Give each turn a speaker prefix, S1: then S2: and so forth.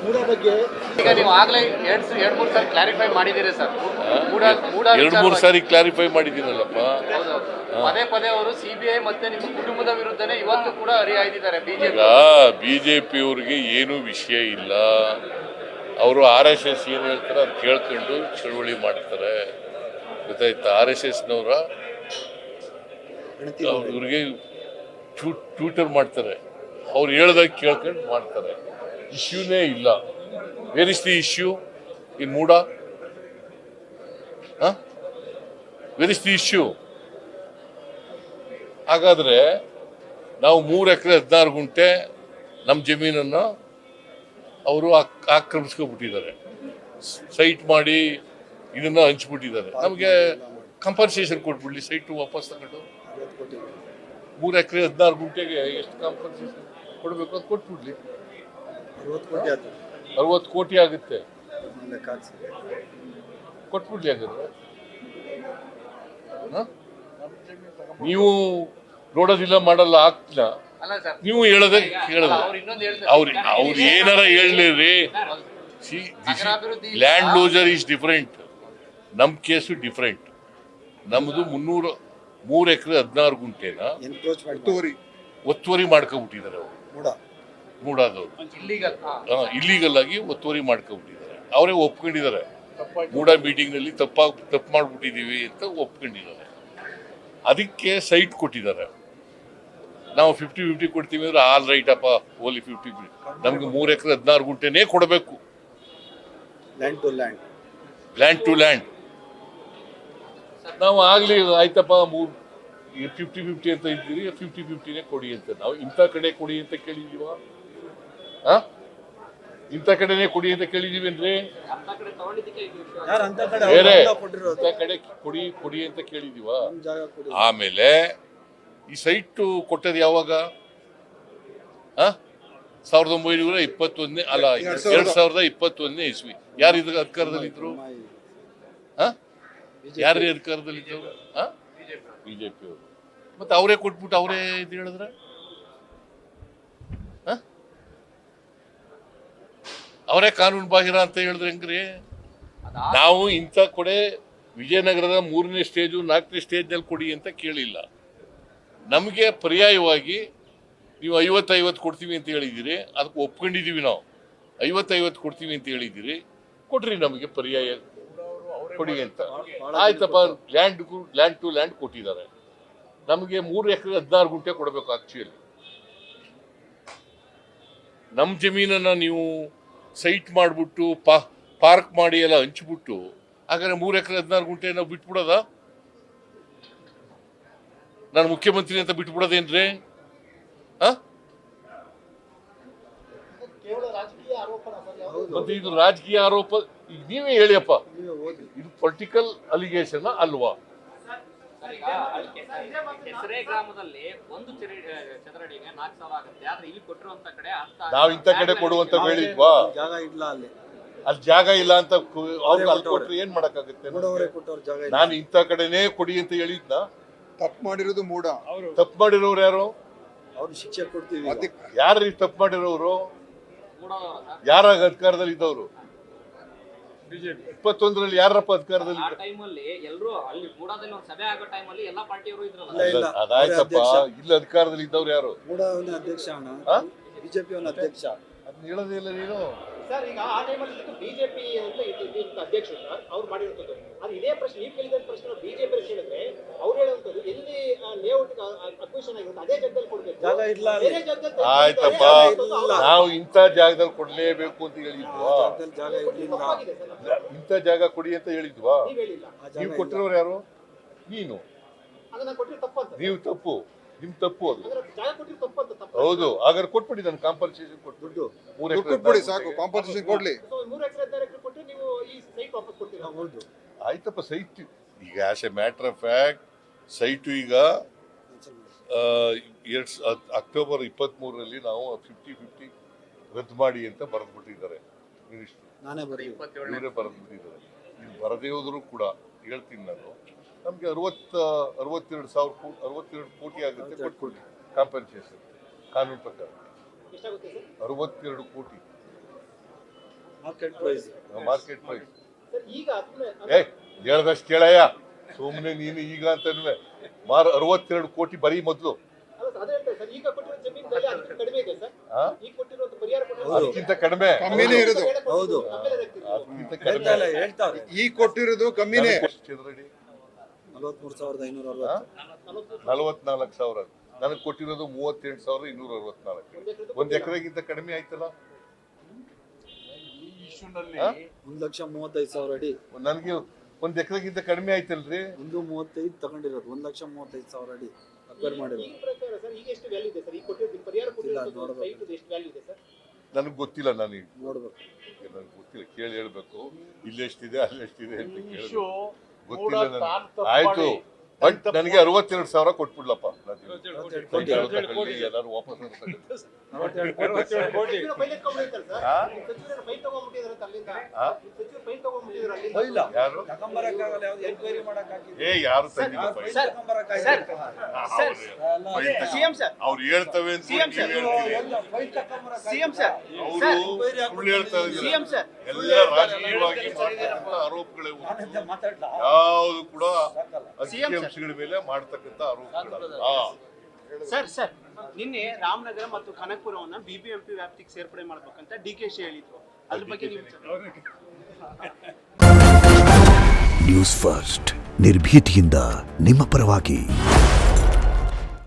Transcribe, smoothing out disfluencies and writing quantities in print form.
S1: ಮೂಡ ಬಗ್ಗೆ
S2: ಈಗ ನೀವು ಆಗಲೇ ಎರಡು ಮೂರು ಸಾರಿ ಕ್ಲಾರಿಫೈ ಮಾಡಿದ್ದೀರಿ ಸರ್.
S3: ಎರಡು ಮೂರು ಸಾರಿ ಕ್ಲಾರಿಫೈ ಮಾಡಿದ್ದೀನಲ್ಲಪ್ಪ.
S2: ಪದೇ ಪದೇ ಅವರು ಸಿಬಿಐ ಮತ್ತೆ ನಿಮ್ಮ ಕುಟುಂಬದ ವಿರುದ್ಧನೇ ಇವತ್ತು ಕೂಡ ಹರಿಹಾಯ್ದಿದ್ದಾರೆ ಬಿಜೆಪಿ.
S3: ಬಿಜೆಪಿಯವ್ರಿಗೆ ಏನೂ ವಿಷಯ ಇಲ್ಲ. ಅವರು RSS ಏನು ಹೇಳ್ತಾರೆ ಅದು ಕೇಳ್ಕೊಂಡು ಚಳುವಳಿ ಮಾಡ್ತಾರೆ, ಗೊತ್ತಾಯ್ತಾ? RSSನವರ ಇವ್ರಿಗೆ ಟ್ವಿಟರ್ ಮಾಡ್ತಾರೆ, ಅವ್ರು ಹೇಳ್ದಾಗ ಕೇಳ್ಕೊಂಡು ಮಾಡ್ತಾರೆ. ಇಶ್ಯೂನೇ ಇಲ್ಲ. Where is the issue in MUDA? Where is the issue? ಹಾಗಾದ್ರೆ ನಾವು 3 ಎಕರೆ 16 ಗುಂಟೆ ನಮ್ಮ ಜಮೀನನ್ನು ಅವರು ಆಕ್ರಮಿಸ್ಕೊಬಿಟ್ಟಿದ್ದಾರೆ, ಸೈಟ್ ಮಾಡಿ ಇದನ್ನ ಹಂಚ್ಬಿಟ್ಟಿದ್ದಾರೆ. ನಮಗೆ ಕಂಪನ್ಸೇಷನ್ ಕೊಟ್ಬಿಡ್ಲಿ, ಸೈಟ್ ವಾಪಸ್ ತಗೊಂಡು 3 ಎಕರೆ 16 ಗುಂಟೆಗೆ ಎಷ್ಟು ಕಾಂಪನ್ಸೇಷನ್ ಕೊಡಬೇಕು ಅದು ಕೊಟ್ಬಿಡ್ಲಿ. 60 ಕೋಟಿ ಆಗುತ್ತೆ, ಕೊಟ್ಬಿಡ್ಲಿ. ಹಾಗಾದ್ರೆ ನೀವು ನೋಡೋದಿಲ್ಲ, ಮಾಡಲ್ಲ, ಆಗ್ತಿಲ್ಲ. ನೀವು ಹೇಳೋದೇ ಕೇಳೋದು. ಅವ್ರು ಏನಾರ ಹೇಳಲಿ. ಲ್ಯಾಂಡ್ ಲೂಸರ್ ಈಸ್ ಡಿಫರೆಂಟ್, ನಮ್ಮ ಕೇಸು ಡಿಫರೆಂಟ್. ನಮ್ದು 3 ಎಕರೆ 16 ಗುಂಟೆನ ಒತ್ತುವರಿ ಮಾಡ್ಕೊಬಿಟ್ಟಿದ್ದಾರೆ ಅವರು. ಮೂಡಾದವ್ರು ಇಲ್ಲಿಗಲ್ ಆಗಿ ಒತ್ತುವರಿ ಮಾಡ್ಕೊಬಿಟ್ಟಿದ್ದಾರೆ. ಅವರೇ ಒಪ್ಕೊಂಡಿದ್ದಾರೆ, ಮೂಡ ಮೀಟಿಂಗ್ ನಲ್ಲಿ ತಪ್ಪು ಮಾಡ್ಬಿಟ್ಟಿದೀವಿ ಅಂತ ಒಪ್ಕೊಂಡಿದ್ದಾರೆ. ಅದಕ್ಕೆ ಸೈಟ್ ಕೊಟ್ಟಿದ್ದಾರೆ. ನಾವು 50-50 ಕೊಡ್ತೀವಿ ಅಂದ್ರೆ ಆಲ್ ರೈಟ್ ಅಪ್ಪ, ಓಲಿ 50. ನಮ್ಗೆ 3 ಎಕರೆ 16 ಗುಂಟೆನೇ ಕೊಡಬೇಕು, ಲ್ಯಾಂಡ್ ಟು ಲ್ಯಾಂಡ್. ನಾವು ಆಗ್ಲಿ ಆಯ್ತಪ್ಪ 50-50 ಅಂತ ಇದ್ದೀವಿ, 50-50ನೇ ಕೊಡಿ ಅಂತ. ನಾವು ಇಂಥ ಕಡೆ ಕೊಡಿ ಅಂತ ಕೇಳಿದೀವ? ಇಂಥ ಕಡೆನೇ ಕೊಡಿ ಅಂತ ಕೇಳಿದೀವಿ ಅಂದ್ರೆ ಬೇರೆ ಇಂಥ ಕಡೆ ಕೊಡಿ ಅಂತ ಕೇಳಿದೀವ? ಆಮೇಲೆ ಈ ಸೈಟ್ ಕೊಟ್ಟದ್ದು ಯಾವಾಗ? 1921 ಅಲ್ಲ 2021 ಇಸ್ವಿ. ಯಾರು ಇದ್ರ ಅಧಿಕಾರದಲ್ಲಿದ್ರು? ಯಾರು ಅಧಿಕಾರದಲ್ಲಿದ್ರು? ಬಿಜೆಪಿ ಅವರು. ಮತ್ತೆ ಅವರೇ ಕೊಟ್ಬಿಟ್ಟು ಅವರೇ ಇದು ಹೇಳಿದ್ರೆ ಅವರೇ ಕಾನೂನು ಬಾಹಿರ ಅಂತ ಹೇಳಿದ್ರೆ ಹೆಂಗ್ರಿ? ನಾವು ಇಂಥ ಕಡೆ ವಿಜಯನಗರದ 3ನೇ ಸ್ಟೇಜು 4ನೇ ಸ್ಟೇಜ್ನಲ್ಲಿ ಕೊಡಿ ಅಂತ ಕೇಳಿಲ್ಲ. ನಮಗೆ ಪರ್ಯಾಯವಾಗಿ ನೀವು 50-50 ಕೊಡ್ತೀವಿ ಅಂತ ಹೇಳಿದ್ದೀರಿ, ಅದಕ್ಕೆ ಒಪ್ಕೊಂಡಿದ್ದೀವಿ. ನಾವು 50-50 ಕೊಡ್ತೀವಿ ಅಂತ ಹೇಳಿದ್ದೀರಿ, ಕೊಡ್ರಿ ನಮಗೆ ಪರ್ಯಾಯ ಕೊಡಿ ಅಂತ. ಆಯ್ತಪ್ಪ, ಲ್ಯಾಂಡ್ ಟು ಲ್ಯಾಂಡ್ ಕೊಟ್ಟಿದ್ದಾರೆ. ನಮಗೆ 3 ಎಕರೆ 16 ಗುಂಟೆ ಕೊಡಬೇಕು. ಆಕ್ಚುಲಿ ನಮ್ಮ ಜಮೀನನ್ನು ನೀವು ಸೈಟ್ ಮಾಡಿಬಿಟ್ಟು ಪಾರ್ಕ್ ಮಾಡಿ ಎಲ್ಲ ಹಂಚ್ಬಿಟ್ಟು ಹಾಗಾದ್ರೆ 3 ಎಕರೆ 16 ಗುಂಟೆ ನಾವು ಬಿಟ್ಬಿಡೋದ? ನಾನು ಮುಖ್ಯಮಂತ್ರಿ ಅಂತ ಬಿಟ್ಬಿಡೋದೇನ್ರಿ? ಮತ್ತೆ ಇದು ರಾಜಕೀಯ ಆರೋಪ. ಈಗ ನೀವೇ ಹೇಳಿಯಪ್ಪ, ಇದು ಪೊಲಿಟಿಕಲ್ ಅಲಿಗೇಷನ್ ಅಲ್ವಾ?
S2: ಕೆಸರೆ ಗ್ರಾಮದಲ್ಲಿ 1 ಚದರಡಿಗೆ 4,000 ಆಗುತ್ತೆ. ಆದ್ರೆ ಇಲ್ಲಿ ಕೊಟ್ಟಿರುವಂತ ಕಡೆ
S3: ನಾವು ಇಂಥ ಕಡೆ ಕೊಡುವಂತ ಹೇಳಿದ್ವಾ? ಅಲ್ಲಿ ಜಾಗ ಇಲ್ಲ ಅಂತ ಅವ್ರಿಗೆ ಅಲ್ಲಿ ಕೊಟ್ರೆ ಏನ್ ಮಾಡಕ್ಕಾಗುತ್ತೆ? ನಾನು ಇಂಥ ಕಡೆನೇ ಕೊಡಿ ಅಂತ ಹೇಳಿದ್ನ?
S1: ತಪ್ಪು ಮಾಡಿರೋದು ಮೂಡ.
S3: ತಪ್ಪು ಮಾಡಿರೋರು ಯಾರು?
S1: ಅವ್ರು ಶಿಕ್ಷೆ ಕೊಡ್ತೀವಿ.
S3: ಯಾರು ತಪ್ಪು ಮಾಡಿರೋರು? ಯಾರ ಅಧಿಕಾರದಲ್ಲಿ ಇದ್ದವರು? 21ರಲ್ಲಿ ಯಾರಪ್ಪ ಅಧಿಕಾರದಲ್ಲಿ? ಅದಾಯ್ತಪ್ಪ, ಇಲ್ಲಿ ಅಧಿಕಾರದಲ್ಲಿ ಇದ್ದವ್ರು ಯಾರು?
S1: ಅಧ್ಯಕ್ಷ, ಬಿಜೆಪಿ ಅಧ್ಯಕ್ಷ.
S3: ಅದನ್ನ ಹೇಳೋದೇ ಇಲ್ಲ ನೀನು.
S4: ಸರ್, ಈಗ ಆ ಟೈಮಲ್ಲಿ ಬಿಜೆಪಿ ಅಂತ ಅಧ್ಯಕ್ಷರು ಸರ್ ಅವ್ರು ಮಾಡಿರುವಂಥದ್ದು. ಅದು ಇದೇ ಪ್ರಶ್ನೆ ನೀವು ಕೇಳಿದ ಪ್ರಶ್ನೆ ಬಿಜೆಪಿ ಕೇಳಿದ್ರೆ ಅವ್ರು ಹೇಳುವಂಥದ್ದು ಎಲ್ಲಿ ಲೇಔಟ್ ಅಕ್ವಿಷನ್ ಆಗಿರುತ್ತೆ ಅದೇ ಜಾಗದಲ್ಲಿ ಕೊಡ್ಬೇಕು,
S1: ಜಾಗ ಇಲ್ಲ.
S3: ಆಯ್ತಪ್ಪ, ನಾವು ಇಂಥ ಜಾಗದಲ್ಲಿ ಕೊಡ್ಲೇಬೇಕು ಅಂತ ಹೇಳಿದ್ವಾ? ಇಂಥ ಜಾಗ ಕೊಡಿ ಅಂತ ಹೇಳಿದ್ವಾ? ನೀವು ಕೊಟ್ಟಿರೋರು ಯಾರು? ನೀನು. ನೀವು ತಪ್ಪು, ನಿಮ್ ತಪ್ಪು ಅದು. ಹೌದು, ಹಾಗಾದ್ರೆ ಕೊಟ್ಬಿಡಿ, ನಾನು ಕಾಂಪನ್ಸೇಷನ್ ಕೊಟ್ಬಿಟ್ಟು 3 ಎಕರೆ
S1: ಸಾಕು. ಕಾಂಪನ್ಸೇಷನ್ ಕೊಡ್ಲಿ.
S3: ಆಯ್ತಪ್ಪ. ಸೈಟ್ ಈಗ as A matter of fact site ಈಗ ಅಕ್ಟೋಬರ್ 23ರಲ್ಲಿ ನಾವು 50-50 ರದ್ದು ಮಾಡಿ ಅಂತ ಬರೆದ್ಬಿಟ್ಟಿದ್ದಾರೆ ಮಿನಿಸ್ಟ್ರು. ಇವರೇ ಬರೆದ್ಬಿಟ್ಟಿದ್ದಾರೆ. ಇದು ಬರದೇ ಹೋದ್ರು ಕೂಡ ಹೇಳ್ತೀನಿ ನಾನು, ನಮಗೆ 62 ಕೋಟಿ ಆಗುತ್ತೆ ಕೊಟ್ಬಿಡಿ ಕಾಂಪನ್ಸೇಷನ್. ಕಾನೂನು ಪ್ರಕಾರ 62 ಕೋಟಿ.
S1: Market price
S3: market price.
S4: Sir ಈಗ
S3: ಹೇಳ್ದಷ್ಟು ಕೇಳಯ್ಯ, ಸುಮ್ಮನೆ ನೀನು ಈಗ ಅಂತಂದ್ರೆ 62 ಕೋಟಿ ಬರೀ ಮೊದಲು,
S4: ಅಲ್ಲ ಸರ್, ಅದೇ ಹೇಳ್ತಾರೆ ಸರ್, ಈಗ ಕೊಟ್ಟಿರೋ ಜಮೀನು ಬೆಲೆ ಅದಕ್ಕಿಂತ ಕಡಿಮೆ ಇದೆ ಸರ್. ಈಗ ಕೊಟ್ಟಿರೋದು ಪರಿಹಾರ ಕೊಟ್ಟಿರೋದು
S3: ಅದಕ್ಕಿಂತ ಕಡಿಮೆ,
S1: ಕಮ್ಮಿನೇ ಇರೋದು.
S4: ಹೌದು.
S3: ಅದಕ್ಕಿಂತ ಕಡಿಮೆ.
S1: ಹೇಳ್ತಾರೆ ಈ ಕೊಟ್ಟಿರೋದು ಕಮ್ಮಿನೇ. 43,560.
S3: 44,000. ನನಗೆ ಕೊಟ್ಟಿರೋದು 38,264. 1 ಎಕರೆಗಿಂತ ಕಡಿಮೆ ಆಯ್ತಲ್ಲ.
S1: 1,35,000 ಅಡಿ.
S3: ನನಗೆ 1 ಎಕರೆಗಿಂತ ಕಡಿಮೆ ಆಯ್ತಲ್ರಿ.
S1: 1,35 ತಗೊಂಡಿರೋದು, 1,35,000 ಅಡಿ ಅಕ್ವೈರ್ ಮಾಡಿರೋದು.
S4: ಈ ಪ್ರಕಾರ ಸರ್ ಈಗ ಎಷ್ಟು ವ್ಯಾಲ್ಯೂ ಇದೆ ಸರ್? ಈಗ ಕೊಟ್ಟಿರೋದು ಪರಿಹಾರ ಕೊಟ್ಟಿರೋದು ಸೈಟ್ ಎಷ್ಟು ವ್ಯಾಲ್ಯೂ ಇದೆ ಸರ್?
S3: ನನಗೆ ಗೊತ್ತಿಲ್ಲ, ನನಗೆ
S1: ನೋಡ್ಬೇಕು.
S3: ನನಗೆ ಗೊತ್ತಿಲ್ಲ, ಕೇಳಿ ಹೇಳ್ಬೇಕು. ಇಲ್ಲೆಷ್ಟಿದೆ ಅಲ್ಲೆಷ್ಟಿದೆ ಅಂತ ಕೇಳಬೇಕು, ಗೊತ್ತಿಲ್ಲ ನನಗೆ. ಆಯ್ತು, ಬಟ್ ನನಗೆ 62,000 ಕೊಟ್ಬಿಡ್ಲಪ್ಪ. ಎಲ್ಲರೂ ವಾಪಸ್
S4: ಸಚಿವರು ಫೈಲ್ ಎತ್ಕೊಂಡ್ಬಿಟ್ಟಿದ್ದಾರೆ ಸರ್. ಸಚಿವರು ಫೈಲ್ ತಗೊಂಡ್ಬಿಟ್ಟಿದ್ದಾರೆ ಅಲ್ಲಿಂದ. ಸಚಿವರು ಫೈಲ್ ತಗೊಂಡ್ಬಿಟ್ಟಿದ್ದಾರೆ ಅಲ್ಲಿಂದ.
S3: ಯಾರು
S1: ತಗೊಂಬರಕ್ಕಾಗಲ್ಲ, ಯಾವ್ದು ಎಂಕ್ವೈರಿ ಮಾಡಕ್ಕಾಗಿಲ್ಲ.
S3: ಯಾರು ತಂದಿಲ್ಲ ಫೈಲ್? ಅವ್ರು ಹೇಳ್ತವೆ ಅಂತ ನೀವ್ ಹೇಳ್ತೀರಿ. ಅವರು ಸುಳ್ಳು ಹೇಳ್ತಾ ಇದ್ದಾರೆ. ಎಲ್ಲ ರಾಜಕೀಯವಾಗಿ ಮಾಡ್ತಕ್ಕಂಥ ಆರೋಪಗಳೇ ಹೊರತು ಯಾವುದು ಕೂಡ ಅಂಕಿಅಂಶಗಳ ಮೇಲೆ ಮಾಡ್ತಕ್ಕಂಥ ಆರೋಪಗಳಲ್ಲ.
S5: ಸರ್ ನಿನ್ನೆ ರಾಮನಗರ ಮತ್ತು ಕನಕಪುರವನ್ನ ಬಿಬಿಎಂಪಿ ವ್ಯಾಪ್ತಿಗೆ ಸೇರ್ಪಡೆ ಮಾಡ್ಬೇಕಂತ DKಶಿ ಹೇಳಿದ್ರು. ಅದ್ರ ಬಗ್ಗೆ ನೀವು
S6: ನ್ಯೂಸ್ ಫಸ್ಟ್ ನಿರ್ಭೀತಿಯಿಂದ ನಿಮ್ಮ ಪರವಾಗಿ.